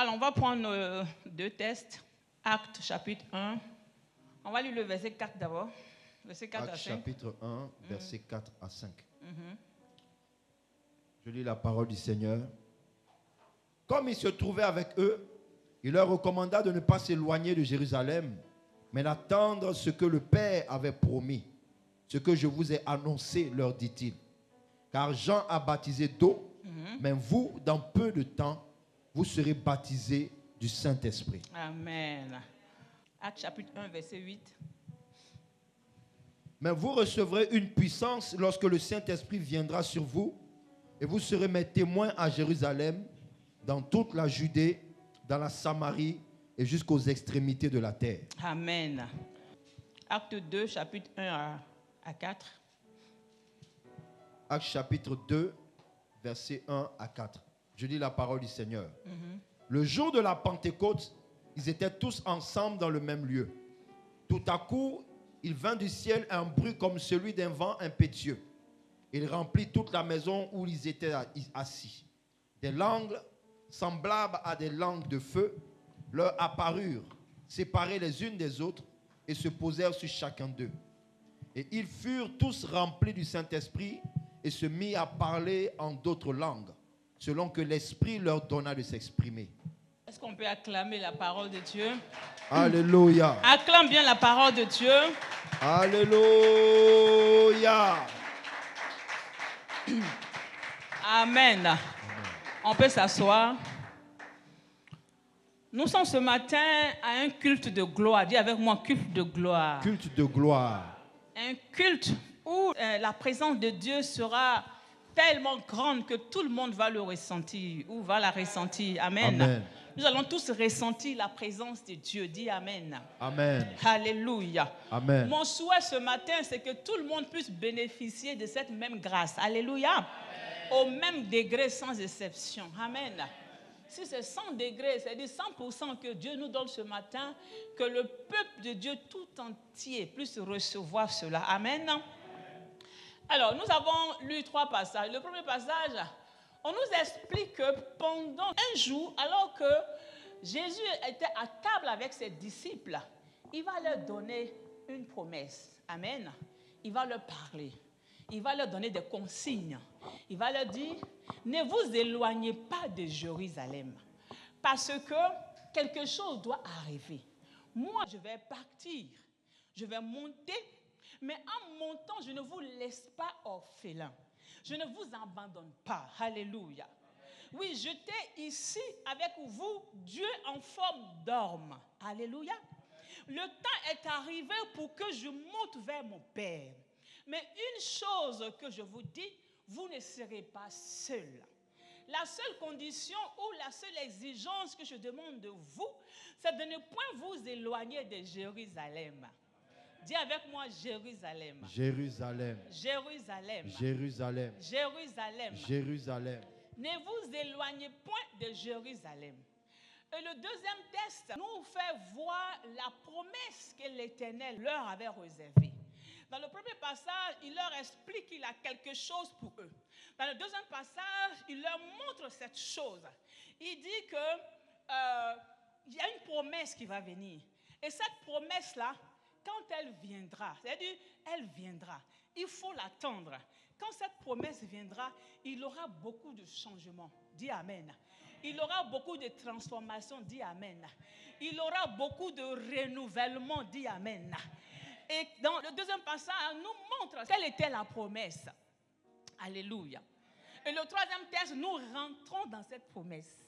Alors, on va prendre deux textes. Actes, chapitre 1. On va lire le verset 4 d'abord. Verset 4 Actes, à 5. chapitre 1, verset 4 à 5. Je lis la parole du Seigneur. Comme il se trouvait avec eux, il leur recommanda de ne pas s'éloigner de Jérusalem, mais d'attendre ce que le Père avait promis. Ce que je vous ai annoncé, leur dit-il. Car Jean a baptisé d'eau, mais vous, dans peu de temps, vous serez baptisés du Saint-Esprit. Amen. Actes chapitre 1, verset 8. Mais vous recevrez une puissance lorsque le Saint-Esprit viendra sur vous, et vous serez mes témoins à Jérusalem, dans toute la Judée, dans la Samarie et jusqu'aux extrémités de la terre. Amen. Acte 2, chapitre 1 à 4. Actes chapitre 2, versets 1 à 4. Je lis la parole du Seigneur. Le jour de la Pentecôte, ils étaient tous ensemble dans le même lieu. Tout à coup, il vint du ciel un bruit comme celui d'un vent impétueux. Il remplit toute la maison où ils étaient assis. Des langues semblables à des langues de feu leur apparurent, séparées les unes des autres, et se posèrent sur chacun d'eux. Et ils furent tous remplis du Saint-Esprit et se mirent à parler en d'autres langues, selon que l'Esprit leur donna de s'exprimer. Est-ce qu'on peut acclamer la parole de Dieu? Alléluia. Acclame bien la parole de Dieu. Alléluia. Amen. On peut s'asseoir. Nous sommes ce matin à un culte de gloire. Dis avec moi, culte de gloire. Culte de gloire. Un culte où la présence de Dieu sera tellement grande que tout le monde va le ressentir ou va la ressentir. Amen. Amen. Nous allons tous ressentir la présence de Dieu. Dis Amen. Amen. Alléluia. Amen. Mon souhait ce matin, c'est que tout le monde puisse bénéficier de cette même grâce. Alléluia. Amen. Au même degré, sans exception. Amen. Si c'est 100 degrés, c'est-à-dire 100% que Dieu nous donne ce matin, que le peuple de Dieu tout entier puisse recevoir cela. Amen. Alors, nous avons lu 3 passages. Le premier passage, on nous explique que pendant un jour, alors que Jésus était à table avec ses disciples, il va leur donner une promesse. Amen. Il va leur parler. Il va leur donner des consignes. Il va leur dire, ne vous éloignez pas de Jérusalem, parce que quelque chose doit arriver. Moi, je vais partir, je vais monter, mais en montant, je ne vous laisse pas orphelins. Je ne vous abandonne pas. Alléluia. Oui, j'étais ici avec vous, Dieu en forme d'homme. Alléluia. Le temps est arrivé pour que je monte vers mon Père. Mais une chose que je vous dis, vous ne serez pas seuls. La seule condition ou la seule exigence que je demande de vous, c'est de ne point vous éloigner de Jérusalem. Dis avec moi Jérusalem. Jérusalem. Jérusalem. Jérusalem. Jérusalem. Jérusalem. Ne vous éloignez point de Jérusalem. Et le deuxième texte nous fait voir la promesse que l'Éternel leur avait réservée. Dans le premier passage, il leur explique qu'il a quelque chose pour eux. Dans le deuxième passage, il leur montre cette chose. Il dit que il y a une promesse qui va venir. Et cette promesse-là, quand elle viendra, c'est-à-dire, elle viendra, il faut l'attendre. Quand cette promesse viendra, il aura beaucoup de changements. Dis Amen. Il aura beaucoup de transformations. Dis Amen. Il aura beaucoup de renouvellement. Dis Amen. Et dans le deuxième passage, on nous montre quelle était la promesse. Alléluia. Et le troisième texte, nous rentrons dans cette promesse.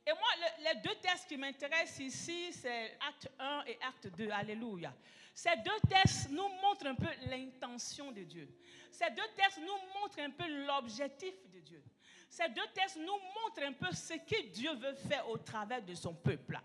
Et moi, les 2 textes qui m'intéressent ici, c'est Acte 1 et Acte 2. Alléluia. Ces 2 textes nous montrent un peu l'intention de Dieu. Ces 2 textes nous montrent un peu l'objectif de Dieu. Ces 2 textes nous montrent un peu ce que Dieu veut faire au travers de son peuple.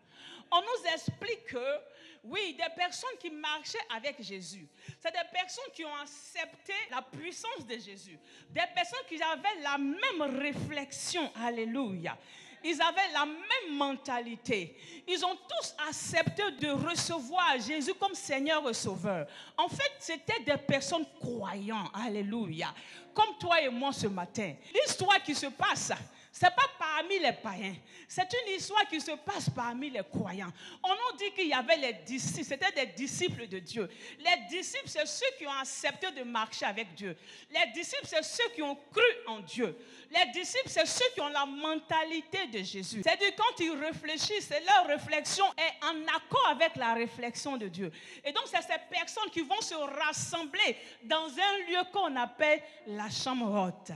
On nous explique que, oui, des personnes qui marchaient avec Jésus, c'est des personnes qui ont accepté la puissance de Jésus. Des personnes qui avaient la même réflexion. Alléluia. Ils avaient la même mentalité. Ils ont tous accepté de recevoir Jésus comme Seigneur et Sauveur. En fait, c'était des personnes croyantes. Alléluia. Comme toi et moi ce matin. L'histoire qui se passe, Ce n'est pas parmi les païens. C'est une histoire qui se passe parmi les croyants. On nous dit qu'il y avait les disciples. C'était des disciples de Dieu. Les disciples, c'est ceux qui ont accepté de marcher avec Dieu. Les disciples, c'est ceux qui ont cru en Dieu. Les disciples, c'est ceux qui ont la mentalité de Jésus. C'est-à-dire quand ils réfléchissent, leur réflexion est en accord avec la réflexion de Dieu. Et donc, c'est ces personnes qui vont se rassembler dans un lieu qu'on appelle la chambre haute.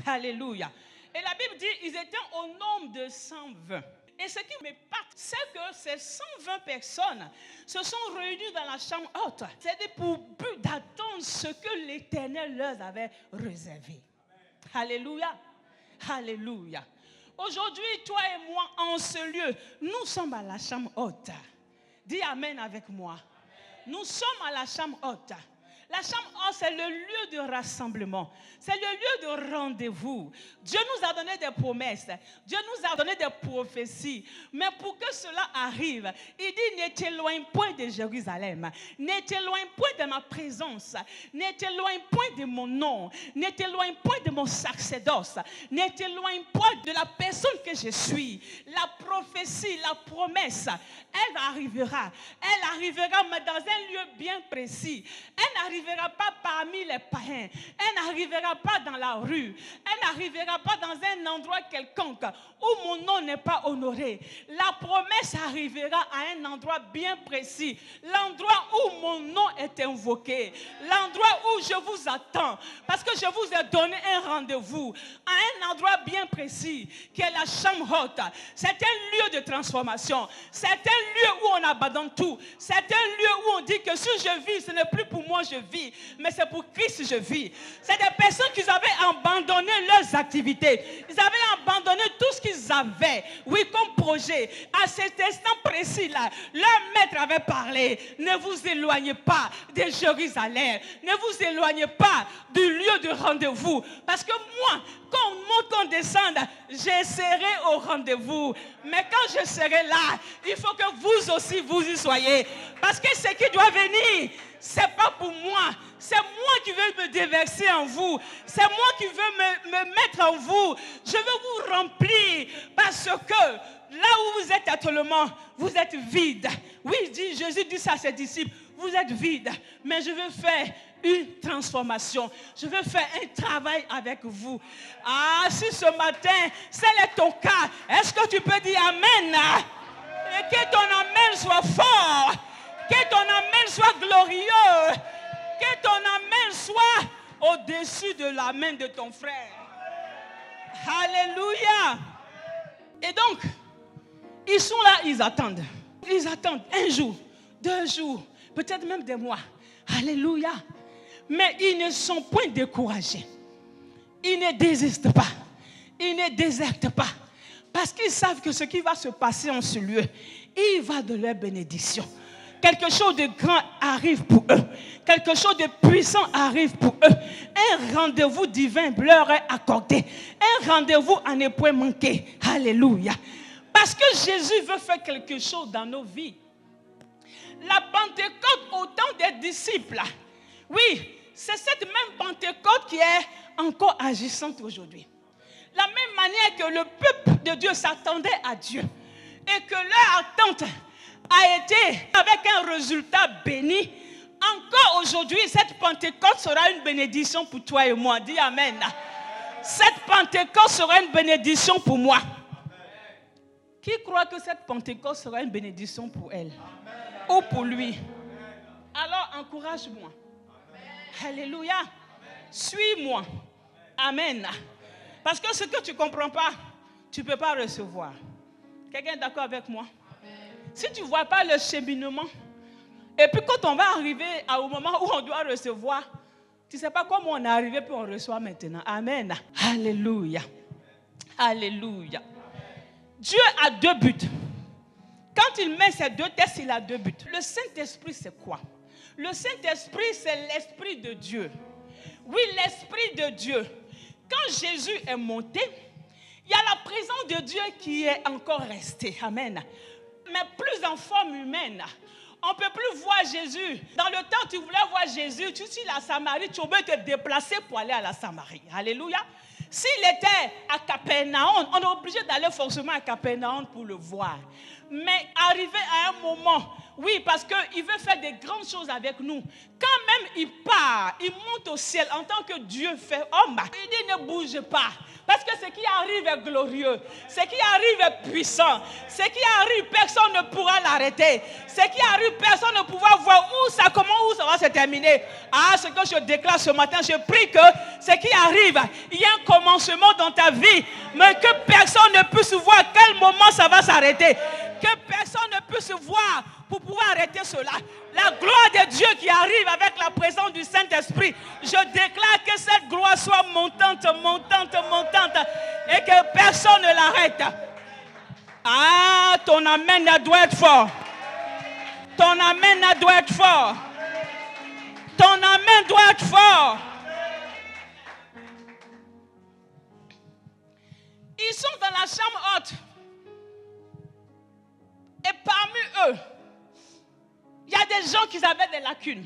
Alléluia. Et la Bible dit qu'ils étaient au nombre de 120. Et ce qui m'épate, c'est que ces 120 personnes se sont réunies dans la chambre haute. C'est pour but d'attendre ce que l'Éternel leur avait réservé. Alléluia. Alléluia. Aujourd'hui, toi et moi, en ce lieu, nous sommes à la chambre haute. Dis Amen avec moi. Nous sommes à la chambre haute. La chambre haute, c'est le lieu de rassemblement. C'est le lieu de rendez-vous. Dieu nous a donné des promesses. Dieu nous a donné des prophéties. Mais pour que cela arrive, il dit, ne t'éloigne point de Jérusalem. Ne t'éloigne point de ma présence. Ne t'éloigne point de mon nom. Ne t'éloigne point de mon sacerdoce. Ne t'éloigne point de la personne que je suis. La prophétie, la promesse, elle arrivera. Elle arrivera, mais dans un lieu bien précis. Elle n'arrivera pas parmi les païens. Elle n'arrivera pas dans la rue. Elle n'arrivera pas dans un endroit quelconque où mon nom n'est pas honoré. La promesse arrivera à un endroit bien précis. L'endroit où mon nom est invoqué. L'endroit où je vous attends. Parce que je vous ai donné un rendez-vous à un endroit bien précis qui est la chambre haute. C'est un lieu de transformation. C'est un lieu où on abandonne tout. C'est un lieu où on dit que si je vis, ce n'est plus pour moi je vis, mais c'est pour Christ je vis. C'est des personnes qui avaient abandonné leurs activités. Ils avaient abandonné tout ce qu'ils avaient, oui, comme projet. À cet instant précis-là, leur maître avait parlé. Ne vous éloignez pas de Jérusalem. Ne vous éloignez pas du lieu de rendez-vous. Parce que moi, quand on monte, qu'on descende, je serai au rendez-vous. Mais quand je serai là, il faut que vous aussi vous y soyez. Parce que ce qui doit venir, c'est pas pour moi. C'est moi qui veux me déverser en vous. C'est moi qui veux me mettre en vous. Je veux vous remplir. Parce que là où vous êtes actuellement, vous êtes vide. Oui, Jésus dit ça à ses disciples. Vous êtes vide. Mais je veux faire une transformation. Je veux faire un travail avec vous. Ah, si ce matin, c'est ton cas, est-ce que tu peux dire Amen? Et que ton Amen soit fort. Que ton Amen soit glorieux. Que ton Amen soit au-dessus de l'amen de ton frère. Alléluia. Et donc, ils sont là, ils attendent. Ils attendent un jour, 2 jours, peut-être même des mois. Alléluia. Mais ils ne sont point découragés. Ils ne désistent pas. Ils ne désertent pas. Parce qu'ils savent que ce qui va se passer en ce lieu, il va de leur bénédiction. Quelque chose de grand arrive pour eux. Quelque chose de puissant arrive pour eux. Un rendez-vous divin leur est accordé. Un rendez-vous à ne point manquer. Alléluia. Parce que Jésus veut faire quelque chose dans nos vies. La Pentecôte au temps des disciples, oui, c'est cette même Pentecôte qui est encore agissante aujourd'hui. La même manière que le peuple de Dieu s'attendait à Dieu et que leur attente a été avec un résultat béni, encore aujourd'hui, cette Pentecôte sera une bénédiction pour toi et moi. Dis Amen. Cette Pentecôte sera une bénédiction pour moi. Qui croit que cette Pentecôte sera une bénédiction pour elle? Ou pour lui? Alors encourage-moi. Alléluia. Suis-moi. Amen. Parce que ce que tu ne comprends pas, tu ne peux pas recevoir. Quelqu'un est d'accord avec moi? Si tu ne vois pas le cheminement, et puis quand on va arriver au moment où on doit recevoir, tu ne sais pas comment on est arrivé, puis on reçoit maintenant. Amen. Alléluia. Alléluia. Dieu a 2 buts. Quand il met ces 2 tests, il a 2 buts. Le Saint-Esprit, c'est quoi? Le Saint-Esprit, c'est l'Esprit de Dieu. Oui, l'Esprit de Dieu. Quand Jésus est monté, il y a la présence de Dieu qui est encore restée. Amen. Mais plus en forme humaine. On ne peut plus voir Jésus. Dans le temps, tu voulais voir Jésus, tu suis la Samarie, tu veux te déplacer pour aller à la Samarie. Alléluia. S'il était à Capernaum, on est obligé d'aller forcément à Capernaum pour le voir. Mais arrivé à un moment, oui, parce qu'il veut faire des grandes choses avec nous. Quand même il part, il monte au ciel en tant que Dieu fait homme. Il dit ne bouge pas. Parce que ce qui arrive est glorieux. Ce qui arrive est puissant. Ce qui arrive, personne ne pourra l'arrêter. Ce qui arrive, personne ne pourra voir où ça va se terminer. Ah, ce que je déclare ce matin, je prie que ce qui arrive, il y a un commencement dans ta vie, mais que personne ne puisse voir à quel moment ça va s'arrêter. Que personne ne puisse voir pour pouvoir arrêter cela. La gloire de Dieu qui arrive avec la présence du Saint-Esprit. Je déclare que cette gloire soit montante, montante, montante et que personne ne l'arrête. Ah, ton amen doit être fort. Ton amen doit être fort. Ton amen doit être fort. Ils sont dans la chambre haute. Et parmi eux, il y a des gens qui avaient des lacunes.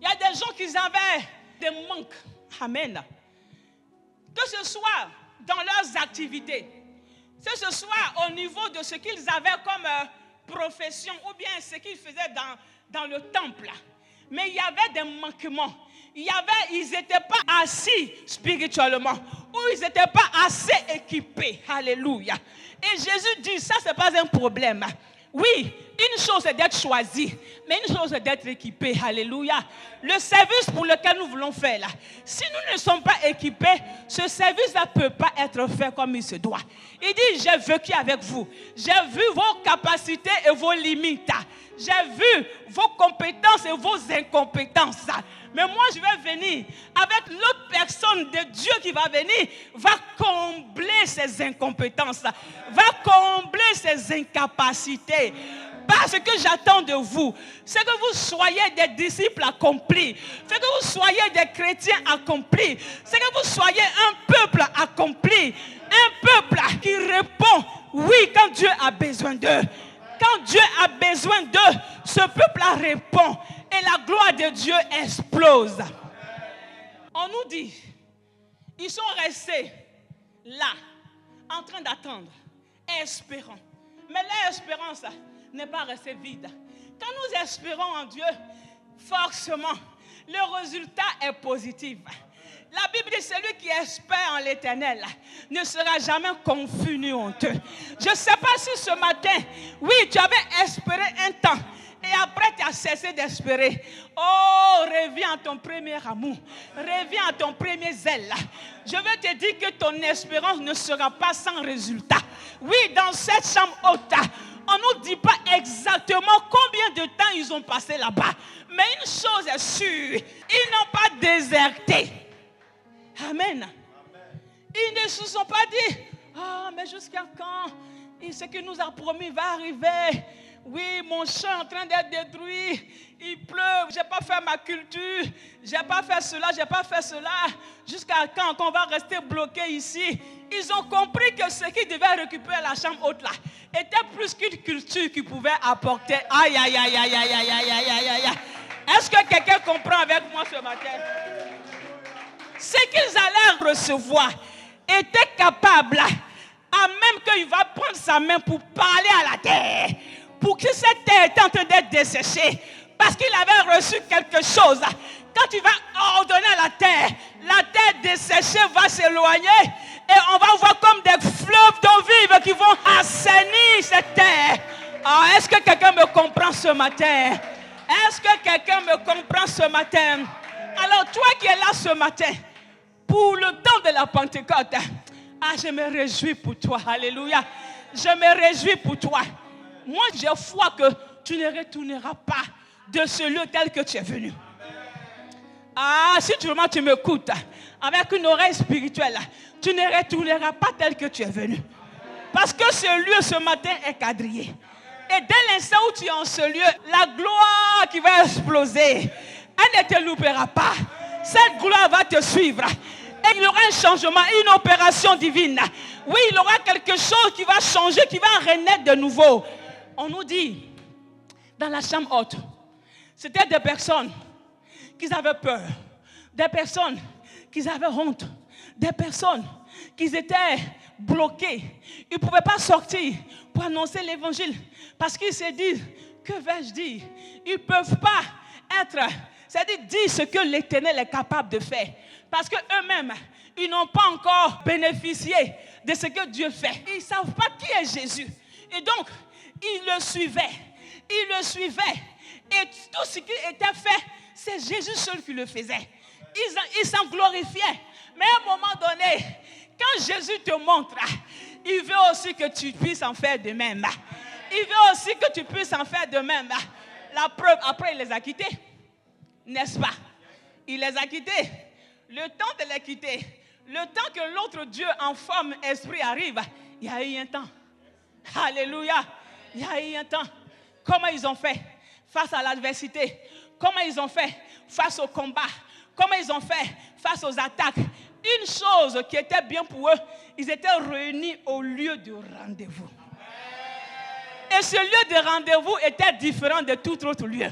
Il y a des gens qui avaient des manques. Amen. Que ce soit dans leurs activités, que ce soit au niveau de ce qu'ils avaient comme profession ou bien ce qu'ils faisaient dans le temple. Mais il y avait des manquements. Ils n'étaient pas assis spirituellement ou ils n'étaient pas assez équipés. Alléluia. Et Jésus dit, ça c'est pas un problème. Oui, une chose c'est d'être choisi, mais une chose c'est d'être équipé. Alléluia. Le service pour lequel nous voulons faire là, si nous ne sommes pas équipés, ce service-là ne peut pas être fait comme il se doit. Il dit, j'ai vécu avec vous. J'ai vu vos capacités et vos limites. J'ai vu vos compétences et vos incompétences. Mais moi, je vais venir avec l'autre personne de Dieu qui va venir, va combler ses incompétences, va combler ses incapacités. Parce que j'attends de vous, c'est que vous soyez des disciples accomplis, c'est que vous soyez des chrétiens accomplis, c'est que vous soyez un peuple accompli, un peuple qui répond oui quand Dieu a besoin d'eux. Quand Dieu a besoin d'eux, ce peuple-là répond et la gloire de Dieu explose. On nous dit, ils sont restés là, en train d'attendre, espérant. Mais leur espérance n'est pas restée vide. Quand nous espérons en Dieu, forcément, le résultat est positif. La Bible dit, celui qui espère en l'Éternel ne sera jamais confus ni honteux. Je ne sais pas si ce matin, oui, tu avais espéré un temps et après tu as cessé d'espérer. Oh, reviens à ton premier amour, reviens à ton premier zèle. Je veux te dire que ton espérance ne sera pas sans résultat. Oui, dans cette chambre haute, on ne nous dit pas exactement combien de temps ils ont passé là-bas. Mais une chose est sûre, ils n'ont pas déserté. Amen. Ils ne se sont pas dit, mais jusqu'à quand ce qui nous a promis va arriver. Oui, mon champ est en train d'être détruit. Il pleut, je n'ai pas fait ma culture. Je n'ai pas fait cela, je n'ai pas fait cela. Jusqu'à quand on va rester bloqué ici? Ils ont compris que ce qu'ils devaient récupérer à la chambre haute là était plus qu'une culture qu'ils pouvaient apporter. Aïe, aïe, aïe, aïe, aïe, aïe, aïe, aïe, aïe, aïe. Est-ce que quelqu'un comprend avec moi ce matin? Ce qu'ils allaient recevoir était capable, à même qu'il va prendre sa main pour parler à la terre, pour que cette terre était en train d'être desséchée, parce qu'il avait reçu quelque chose. Quand tu vas ordonner à la terre desséchée va s'éloigner et on va voir comme des fleuves d'eau vive qui vont assainir cette terre. Est-ce que quelqu'un me comprend ce matin? Est-ce que quelqu'un me comprend ce matin? Alors toi qui es là ce matin, pour le temps de la Pentecôte, je me réjouis pour toi. Alléluia. Je me réjouis pour toi. Moi, j'ai foi que tu ne retourneras pas de ce lieu tel que tu es venu. Si tu m'écoutes avec une oreille spirituelle, tu ne retourneras pas tel que tu es venu. Parce que ce lieu ce matin est quadrillé. Et dès l'instant où tu es en ce lieu, la gloire qui va exploser, elle ne te loupera pas. Cette gloire va te suivre. Et il y aura un changement, une opération divine. Oui, il y aura quelque chose qui va changer, qui va renaître de nouveau. On nous dit, dans la chambre haute, c'était des personnes qui avaient peur, des personnes qui avaient honte, des personnes qui étaient bloquées. Ils ne pouvaient pas sortir pour annoncer l'évangile. Parce qu'ils se disent, que vais-je dire? Ils ne peuvent pas être, c'est-à-dire dire ce que l'Éternel est capable de faire. Parce qu'eux-mêmes, ils n'ont pas encore bénéficié de ce que Dieu fait. Ils ne savent pas qui est Jésus. Et donc, ils le suivaient. Ils le suivaient. Et tout ce qui était fait, c'est Jésus seul qui le faisait. Ils s'en glorifiaient. Mais à un moment donné, quand Jésus te montre, il veut aussi que tu puisses en faire de même. Il veut aussi que tu puisses en faire de même. La preuve, après, il les a quittés. N'est-ce pas? Il les a quittés. Le temps de les quitter, le temps que l'autre Dieu en forme esprit arrive, il y a eu un temps. Alléluia. Il y a eu un temps. Comment ils ont fait face à l'adversité? Comment ils ont fait face au combat? Comment ils ont fait face aux attaques? Une chose qui était bien pour eux, ils étaient réunis au lieu de rendez-vous. Et ce lieu de rendez-vous était différent de tout autre lieu.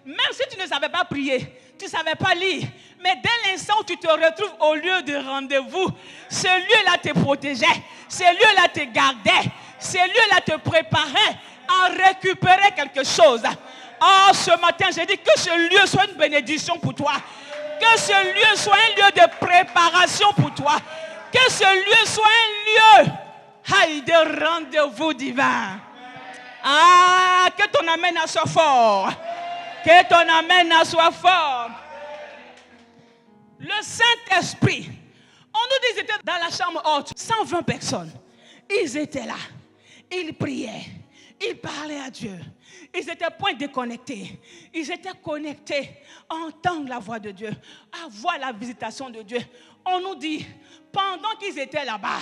Même si tu ne savais pas prier, tu ne savais pas lire, mais dès l'instant où tu te retrouves au lieu de rendez-vous, ce lieu-là te protégeait, ce lieu-là te gardait, ce lieu-là te préparait à récupérer quelque chose. Oh, ce matin, j'ai dit que ce lieu soit une bénédiction pour toi. Que ce lieu soit un lieu de préparation pour toi. Que ce lieu soit un lieu de rendez-vous divin. Ah, que ton amen soit fort. Que ton amen soit fort. Le Saint-Esprit, on nous dit qu'ils étaient dans la chambre haute, 120 personnes. Ils étaient là. Ils priaient. Ils parlaient à Dieu. Ils n'étaient point déconnectés. Ils étaient connectés à entendre la voix de Dieu, à voir la visitation de Dieu. On nous dit, pendant qu'ils étaient là-bas,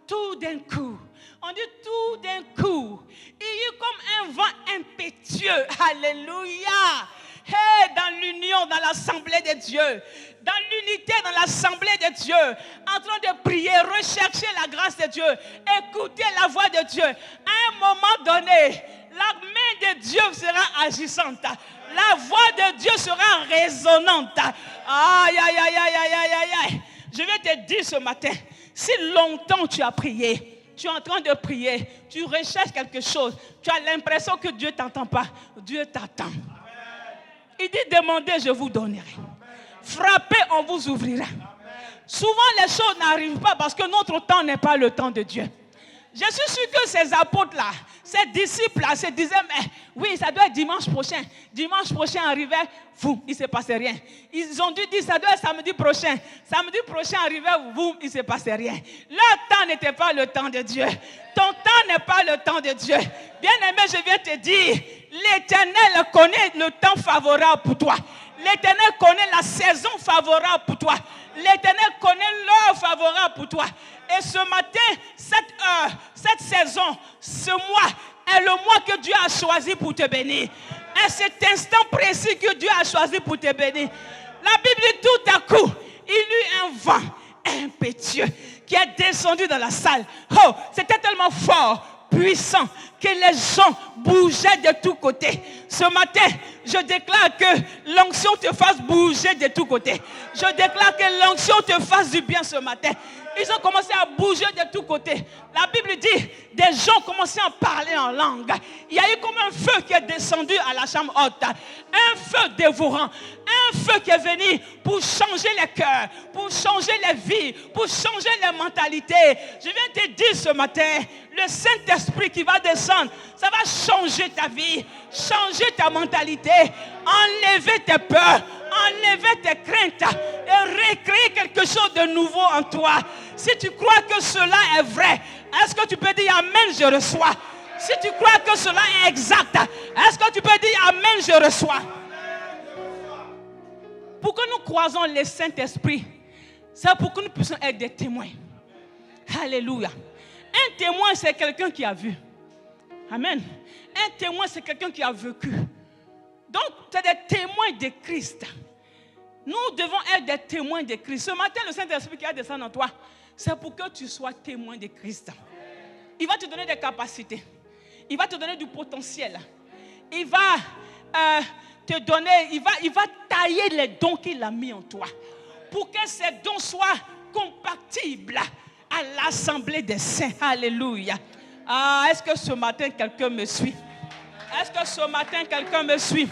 tout d'un coup, on dit tout d'un coup, il y a eu comme un vent impétueux. Alléluia. Hey, dans l'union, dans l'assemblée de Dieu, dans l'unité, dans l'assemblée de Dieu, en train de prier, rechercher la grâce de Dieu, écouter la voix de Dieu. À un moment donné, la main de Dieu sera agissante. La voix de Dieu sera résonnante. Aïe, aïe, aïe, aïe, aïe, aïe, aïe. Je vais te dire ce matin, si longtemps tu as prié, tu es en train de prier, tu recherches quelque chose, tu as l'impression que Dieu ne t'entend pas, Dieu t'attend. Il dit, demandez, je vous donnerai. Frappez, on vous ouvrira. Souvent, les choses n'arrivent pas parce que notre temps n'est pas le temps de Dieu. Je suis sûr que ces apôtres-là, ces disciples-là se disaient, mais oui, ça doit être dimanche prochain. Dimanche prochain arrivait, il ne se passait rien. Ils ont dû dire, ça doit être samedi prochain. Samedi prochain arrivait, il ne se passait rien. Leur temps n'était pas le temps de Dieu. Ton temps n'est pas le temps de Dieu. Bien-aimé, je viens te dire, l'Éternel connaît le temps favorable pour toi. L'Éternel connaît la saison favorable pour toi. L'Éternel connaît l'heure favorable pour toi. Et ce matin, cette heure, cette saison, ce mois est le mois que Dieu a choisi pour te bénir. Et cet instant précis que Dieu a choisi pour te bénir. La Bible dit tout à coup, il y eut un vent impétueux qui est descendu dans la salle. Oh, c'était tellement fort, puissant, que les gens bougeaient de tous côtés. Ce matin, je déclare que l'onction te fasse bouger de tous côtés. Je déclare que l'onction te fasse du bien ce matin. Ils ont commencé à bouger de tous côtés. La Bible dit, des gens commençaient à parler en langue. Il y a eu comme un feu qui est descendu à la chambre haute. Un feu dévorant. Un feu qui est venu pour changer les cœurs, pour changer les vies, pour changer les mentalités. Je viens te dire ce matin, le Saint-Esprit qui va descendre, ça va changer ta vie, changer ta mentalité, enlever tes peurs, enlever tes craintes et recréer quelque chose de nouveau en toi. Si tu crois que cela est vrai, est-ce que tu peux dire Amen, je reçois? Si tu crois que cela est exact, est-ce que tu peux dire Amen, je reçois? Pour que nous croisons le Saint-Esprit, c'est pour que nous puissions être des témoins. Alléluia. Un témoin, c'est quelqu'un qui a vu. Amen. Un témoin, c'est quelqu'un qui a vécu. Donc, c'est des témoins de Christ. Nous devons être des témoins de Christ. Ce matin, le Saint-Esprit qui a descendu en toi, c'est pour que tu sois témoin de Christ. Il va te donner des capacités. Il va te donner du potentiel. Il va te donner, il va tailler les dons qu'il a mis en toi. Pour que ces dons soient compatible à l'assemblée des saints. Alléluia. Ah, est-ce que ce matin quelqu'un me suit? Est-ce que ce matin quelqu'un me suit?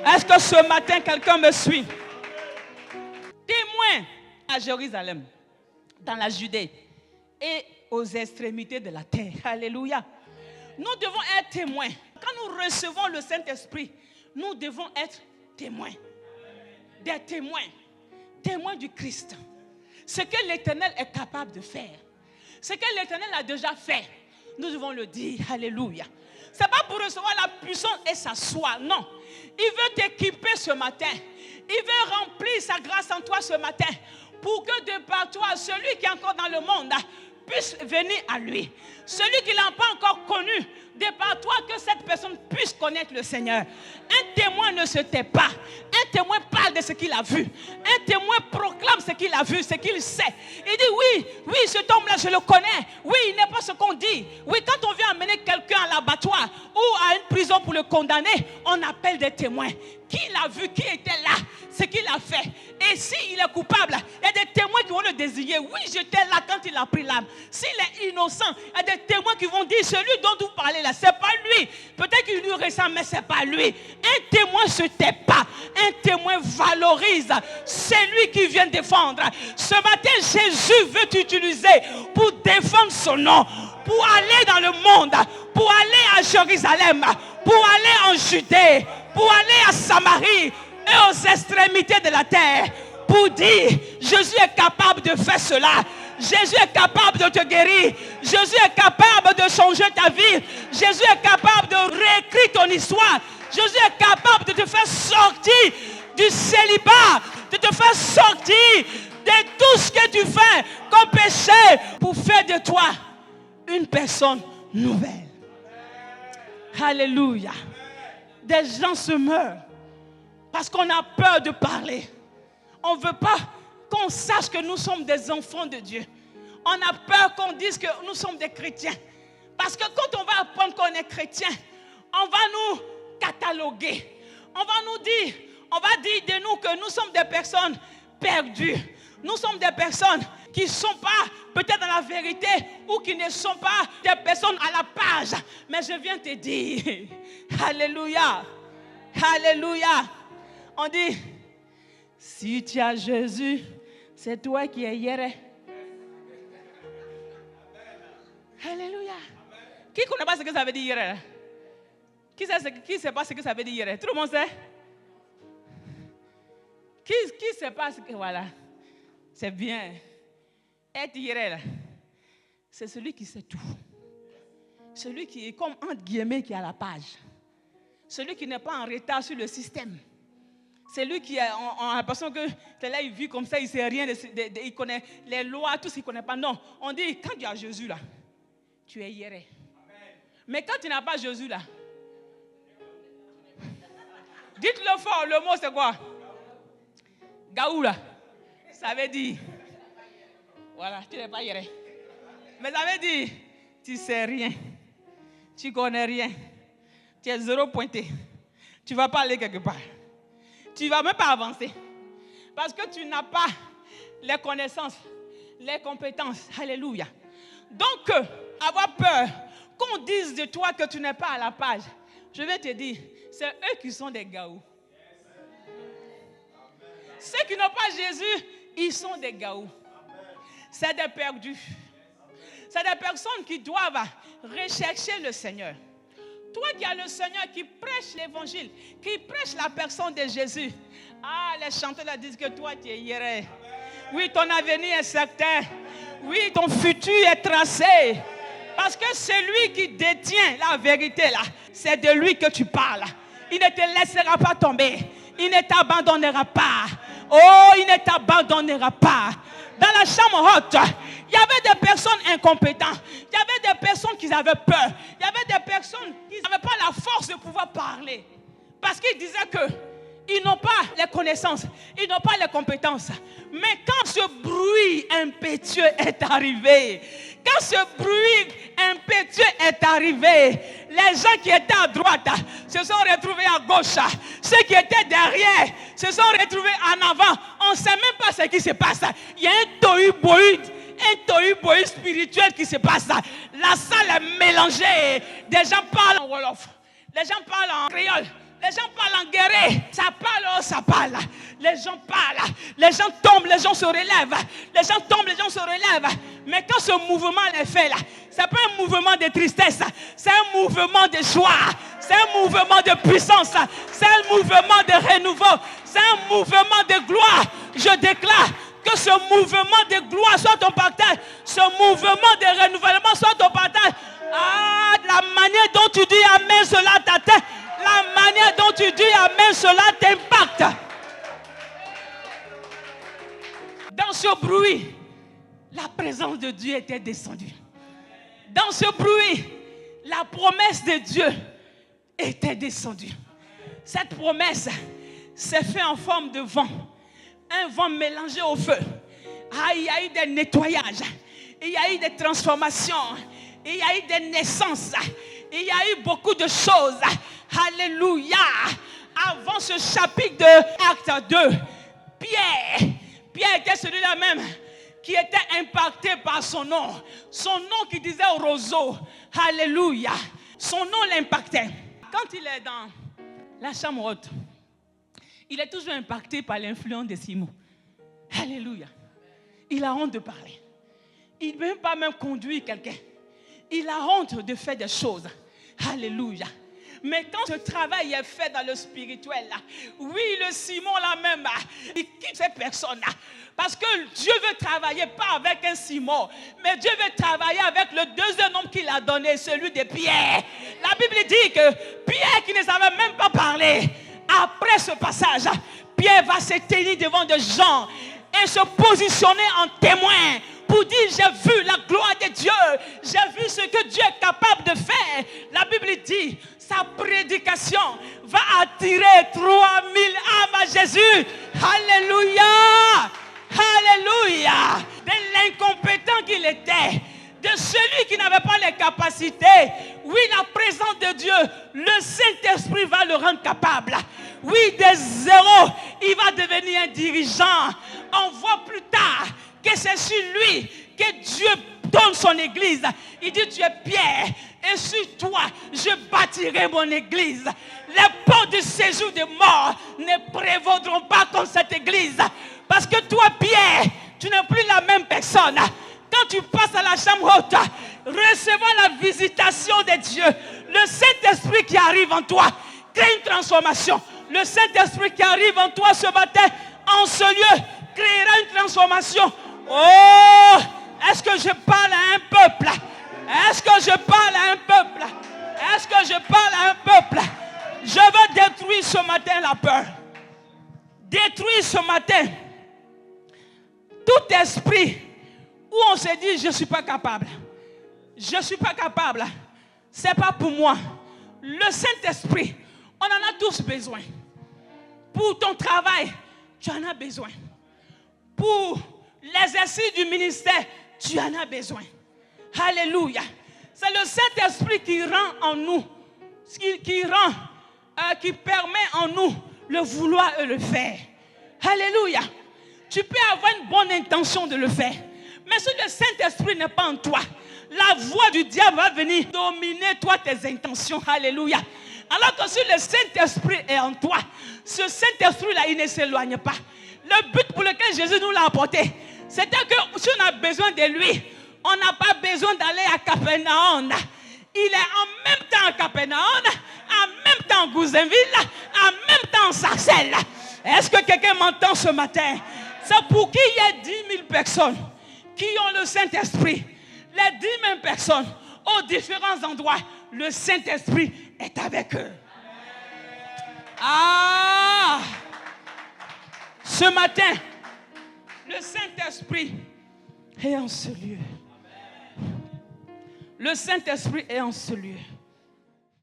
Est-ce que ce matin quelqu'un me suit? Témoin à Jérusalem, dans la Judée et aux extrémités de la terre. Alléluia. Nous devons être témoins. Quand nous recevons le Saint-Esprit, nous devons être témoins. Des témoins. Témoins du Christ. Ce que l'Éternel est capable de faire. Ce que l'Éternel a déjà fait. Nous devons le dire. Alléluia. Ce n'est pas pour recevoir la puissance et s'asseoir. Non. Il veut t'équiper ce matin. Il veut remplir sa grâce en toi ce matin. Pour que de par toi, celui qui est encore dans le monde puisse venir à lui. Celui qui ne l'a pas encore connu, de par toi, que cette personne puisse connaître le Seigneur. Un témoin ne se tait pas. Un témoin parle de ce qu'il a vu. Un témoin proclame ce qu'il a vu, ce qu'il sait. Il dit oui, cet homme-là, je le connais. Oui, il n'est pas ce qu'on dit. Oui, quand on vient amener quelqu'un à l'abattoir ou à une prison pour le condamner, on appelle des témoins. Qui l'a vu, qui était là, ce qu'il a fait. Et s'il est coupable, il y a des témoins qui vont le désigner. Oui, j'étais là quand il a pris l'âme. S'il est innocent, il y a des témoins qui vont dire, celui dont vous parlez là, c'est pas lui. Peut-être qu'il lui ressemble, mais c'est pas lui. Un témoin ne se tait pas. Un témoin valorise celui qui vient défendre. Ce matin, Jésus veut t'utiliser pour défendre son nom, pour aller dans le monde, pour aller à Jérusalem, pour aller en Judée, pour aller à Samarie et aux extrémités de la terre, pour dire, Jésus est capable de faire cela. Jésus est capable de te guérir. Jésus est capable de changer ta vie. Jésus est capable de réécrire ton histoire. Jésus est capable de te faire sortir du célibat, de te faire sortir de tout ce que tu fais comme péché, pour faire de toi une personne nouvelle. Alléluia. Des gens se meurent parce qu'on a peur de parler. On ne veut pas qu'on sache que nous sommes des enfants de Dieu. On a peur qu'on dise que nous sommes des chrétiens. Parce que quand on va apprendre qu'on est chrétien, on va nous cataloguer. On va dire de nous que nous sommes des personnes perdues. Nous sommes des personnes qui ne sont pas peut-être dans la vérité ou qui ne sont pas des personnes à la page. Mais je viens te dire, alléluia, alléluia. On dit, si tu as Jésus, c'est toi qui es hier. Alléluia. Qui ne connaît pas ce que ça veut dire hier? Qui ne sait pas ce que ça veut dire hier? Tout le monde sait? Qui ne sait pas ce que... Voilà. C'est bien. Être hier, c'est celui qui sait tout. Celui qui est comme entre guillemets qui est à la page. Celui qui n'est pas en retard sur le système. C'est lui qui a l'impression que là, il vit comme ça, il ne sait rien, il connaît les lois, tout ce qu'il ne connaît pas. Non, on dit, quand tu as Jésus là, tu es hier. Mais quand tu n'as pas Jésus là, dites-le fort, le mot c'est quoi? Gaou là. Ça veut dire, voilà, tu n'es pas hier. Mais ça veut dire, tu ne sais rien. Tu ne connais rien. Tu es zéro pointé. Tu ne vas pas aller quelque part. Tu ne vas même pas avancer. Parce que tu n'as pas les connaissances, les compétences. Alléluia. Donc, avoir peur qu'on dise de toi que tu n'es pas à la page, je vais te dire, c'est eux qui sont des gaous. Ceux qui n'ont pas Jésus, ils sont des gaous. C'est des perdus. C'est des personnes qui doivent rechercher le Seigneur. Toi qui as le Seigneur, qui prêche l'évangile, qui prêche la personne de Jésus. Ah, les chanteurs là disent que toi tu es hier. Oui, ton avenir est certain. Oui, ton futur est tracé. Parce que celui qui détient la vérité là, c'est de lui que tu parles. Il ne te laissera pas tomber. Il ne t'abandonnera pas. Oh, il ne t'abandonnera pas. Dans la chambre haute, il y avait des personnes incompétentes. Il y avait des personnes qui avaient peur. Il y avait des personnes qui n'avaient pas la force de pouvoir parler. Parce qu'ils disaient que Ils n'ont pas les connaissances, ils n'ont pas les compétences. Mais quand ce bruit impétueux est arrivé, quand ce bruit impétueux est arrivé, les gens qui étaient à droite se sont retrouvés à gauche. Ceux qui étaient derrière se sont retrouvés en avant. On ne sait même pas ce qui se passe. Il y a un tohu-bohu spirituel qui se passe. La salle est mélangée. Des gens parlent en wolof, les gens parlent en créole. Les gens parlent en guéré, ça parle. Les gens parlent, les gens tombent, les gens se relèvent. Les gens tombent, les gens se relèvent. Mais quand ce mouvement est fait là, ce n'est pas un mouvement de tristesse, c'est un mouvement de joie, c'est un mouvement de puissance, c'est un mouvement de renouveau, c'est un mouvement de gloire. Je déclare que ce mouvement de gloire soit ton partage, ce mouvement de renouvellement soit ton partage. Ah, la manière dont tu dis amen, cela t'atteint. La manière dont tu dis amen, cela t'impacte. Dans ce bruit, la présence de Dieu était descendue. Dans ce bruit, la promesse de Dieu était descendue. Cette promesse s'est faite en forme de vent. Un vent mélangé au feu. Ah, il y a eu des nettoyages. Il y a eu des transformations. Il y a eu des naissances. Il y a eu beaucoup de choses. Alléluia. Avant ce chapitre de Acte 2, Pierre était celui-là même qui était impacté par son nom. Son nom qui disait roseau. Alléluia. Son nom l'impactait. Quand il est dans la chambre haute, il est toujours impacté par l'influence de Simon. Alléluia. Il a honte de parler. Il ne peut pas même conduire quelqu'un. Il a honte de faire des choses. Alléluia. Mais quand ce travail est fait dans le spirituel, là, oui, le Simon là même, il quitte ces personnes-là. Parce que Dieu veut travailler pas avec un Simon, mais Dieu veut travailler avec le deuxième homme qu'il a donné, celui de Pierre. La Bible dit que Pierre qui ne savait même pas parler, après ce passage, Pierre va se tenir devant des gens et se positionner en témoin pour dire j'ai vu la gloire de Dieu, j'ai vu ce que Dieu est capable de faire. La Bible dit sa prédication va attirer 3000 âmes à Jésus. Alléluia, alléluia. De l'incompétent qu'il était, de celui qui n'avait pas les capacités, oui, la présence de Dieu, le Saint-Esprit va le rendre capable. Oui, des zéros, il va devenir un dirigeant. On voit plus tard que c'est sur lui que Dieu donne son église. Il dit tu es Pierre et sur toi je bâtirai mon église. Les portes du séjour des morts ne prévaudront pas contre cette église. Parce que toi Pierre, tu n'es plus la même personne. Quand tu passes à la chambre haute, recevant la visitation de Dieu, le Saint-Esprit qui arrive en toi crée une transformation. Le Saint-Esprit qui arrive en toi ce matin, en ce lieu, créera une transformation. Oh, est-ce que je parle à un peuple? Est-ce que je parle à un peuple? Est-ce que je parle à un peuple? Je veux détruire ce matin la peur. Détruire ce matin tout esprit où on se dit je ne suis pas capable. Je ne suis pas capable. Ce n'est pas pour moi. Le Saint-Esprit, on en a tous besoin. Pour ton travail, tu en as besoin. Pour l'exercice du ministère, tu en as besoin. Alléluia. C'est le Saint-Esprit qui rend en nous, qui permet en nous le vouloir et le faire. Alléluia. Tu peux avoir une bonne intention de le faire. Mais si le Saint-Esprit n'est pas en toi, la voix du diable va venir dominer toi tes intentions. Alléluia. Alors que si le Saint-Esprit est en toi, ce Saint-Esprit-là, il ne s'éloigne pas. Le but pour lequel Jésus nous l'a apporté, c'était que si on a besoin de lui, on n'a pas besoin d'aller à Capernaum. Il est en même temps à Capernaum, en même temps à Gouzenville, en même temps en Sarcelles. Est-ce que quelqu'un m'entend ce matin? C'est pour qu'il y ait 10 000 personnes qui ont le Saint-Esprit. Les 10 000 personnes aux différents endroits, le Saint-Esprit est avec eux. Ah! Ce matin, le Saint-Esprit est en ce lieu. Le Saint-Esprit est en ce lieu.